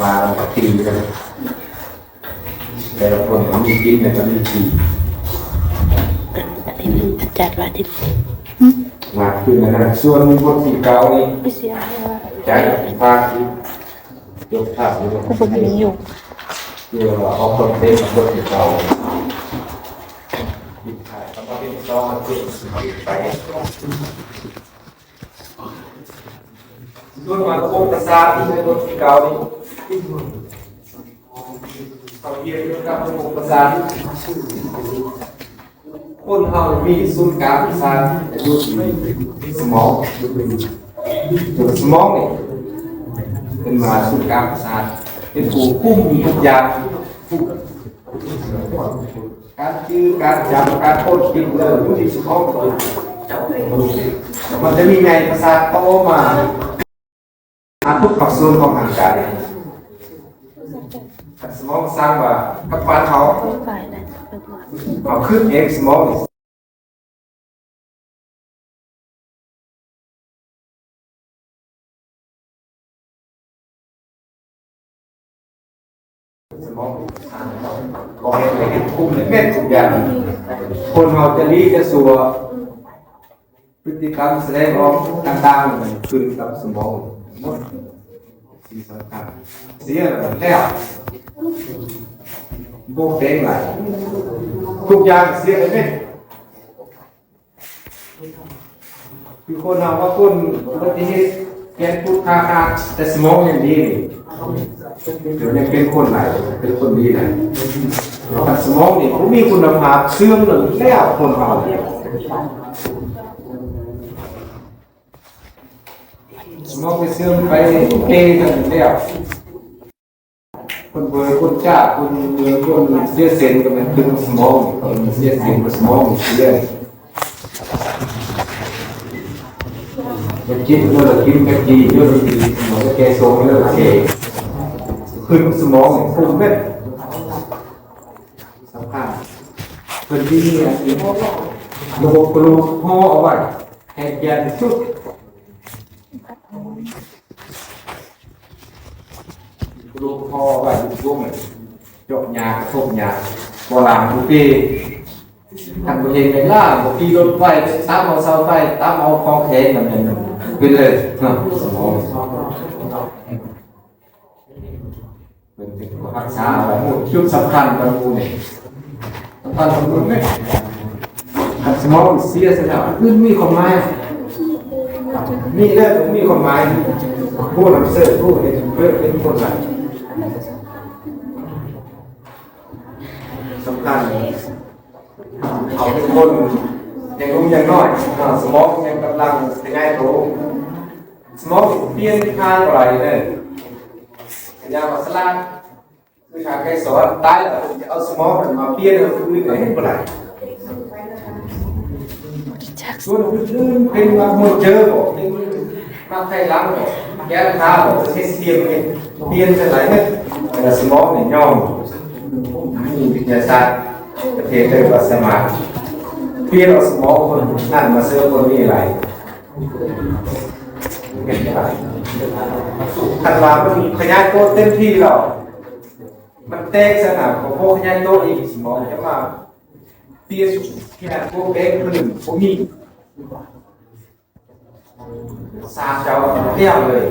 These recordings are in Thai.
มาตีกันแต่ละคนก็มีกินแต่ก็มีตีอันนี้มันจัดว่าที่มาขึ้นนะส่วนคนที่เก่านี่ไม่เสียว่าใจภาคที่ยกภาพนี้ก็ผมมีอยู่เดี๋ยวเอาคนเต็มคนที่เก่ายิบถ่ายแล้วก็เป็นซ้อมมาเก็บไปส่วนมาโคตรศาสตร์ที่เป็นคนที่เก่านี่เขาเรียนเรื่องการระบบประสาทคนเรามีศูนย์กลางประสาทอยู่ที่สมองตัวสมองนี่เป็นมาศูนย์กลางประสาทเป็นผู้คุมทุกอย่างการชื่อการจำการพูดกินเลยอยู่ที่สมองมันจะมีไงประสาทโตมาทุกส่วนของร่างกายสมองสร้างว่ากับบ้านเขาเอาขึ้นเองสมองสมองก็เห็นเห็นคุมเม็ดทุกอย่างคนเราจะรีจะสัวพฤติกรรมแสดงออกต่างๆขึ้นกับสมองหมดสิ่งสำคัญเสียแล้วโบกเด้งไหลทุกอย่างเสียเลยเนี่ยคือคนเราว่าคนปฏิเหตุแกนพูดคาแต่สมองยังดีเดี๋ยวยังเป็นคนไหนเป็นคนดีไหนแต่สมองนี่เขามีคุณภาพเสื่อมหรือแล้วคนเราสมองไปเสื่อมไปเกย์กันแล้วคนเบอร์คนจ้าคนเบอร์คนเสียเซนก็เป็นตึงสมองคนเสียเซนกับสมองเสียจะกินเมื่อกินกะทิเยอะดีสมองจะแกโซ่เยอะเกย์ขึ้นสมองฟุ้งเม็ดสำคัญเป็นที่นี่ระบบกระดูกห่อเอาไว้ให้แกนสุดลูกพ่อว่าลูกพวกมันจบยาทบยาโบราณทุกปีทำตัวเองเป็นล่าบางทีรถไฟตามเอาเสาไฟตามเอาคลองเทนแบบนี้เป็นเลยสมองเป็นรักษาอะไรหมดชุดสำคัญบางคนเนี่ยสำคัญบางคนเนี่ยสมองเสียสแล้วขึ้นมีความหมายมีเรื่องมีความหมายผู้นำเสนอผู้เห็นเพื่อเป็นคนไหนสำคัญเขาเป็นคนยังรู้ยังน้อยสมองยังกำลังเป็นไงโตสมองเปลี่ยนทางอะไรเนี่ยยามาสลาคือทางใครสอนตายแล้วจะเอาสมองมาเปลี่ยนเอาคือไหนเป็นไรส่วนอื่นเป็นมาหมดเจอบอกมาใครล้างบอกแก้ข้าวบอกเสียเสียมเปลี่ยนเป็นไรเนี่ยแต่สมองเนี่ยย่อมมีวิทยาศาสตร์ประเทศเรียกว่าสมาธิเปลี่ยนเอาสมองคนนั่นมาเสื้อคนนี้อะไรเห็นไหมขันว่ามันขยายตัวเต็มที่หรอกมันแตกสนามของพวกขยายตัวอีกสมองจะมาเปลี่ยนขนาดพวกเด็กคนหนึ่งพวกนี้สามเจ้าเที่ยวเลย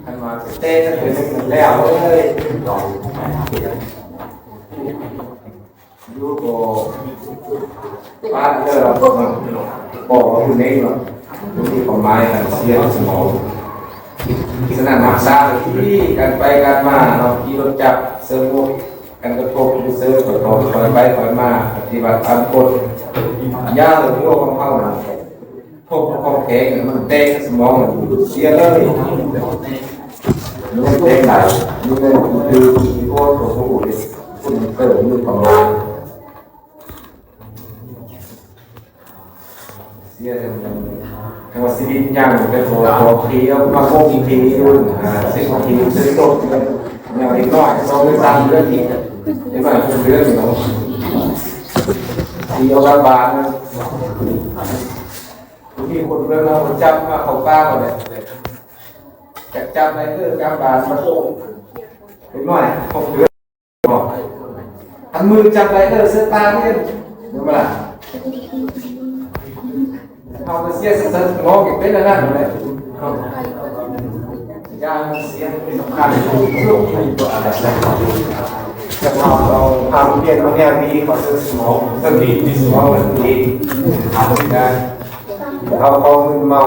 ขันว่าเต้จะเป็นหนึ่งแล้วเลยยูโกบ้านเจอบอกว่าคุณเองหรอที่ของไม้กันเสียสมองขนาดหนักซ่าที่กันไปกันมาเราขี่รถจับเซิร์ฟกันกระทบเซิร์ฟถอยไปถอยมาปฏิบัติตามกฎยาหรือโรคของเขาพวกของแข็งมันเตะสมองเสียเลยมันเตะไหลมันคือพวกของผู้คุณเกิดมือของเราเสียเลยแต่ว่าสิ่งอย่างเป็นตัวทีแล้วมาโค้งทีด้วยสิ่งของทีสิ่งโตอย่างนี้ก็ต้องเรื่องตามเรื่องทีนี่หมายถึงเรื่องอยู่แล้วทีเอาบางมีคนเรื่องเราจับมาเขากล้าเลย จับอะไรก็จับบาสมาเป็นหน่อย6 เดือนทำมือจับอะไรก็เสื้อตาเนี่ยรู้ไหมล่ะเอาไปเสียสักงอเก็บเป็นอะไรนั่นเลยยาเสียสำคัญลูกมีตัวอะไรจะพาเราพาเรียนมาเนี่ยดีเขาซื้อสมองสติที่สมองมันดีทำได้เราเอามือเมา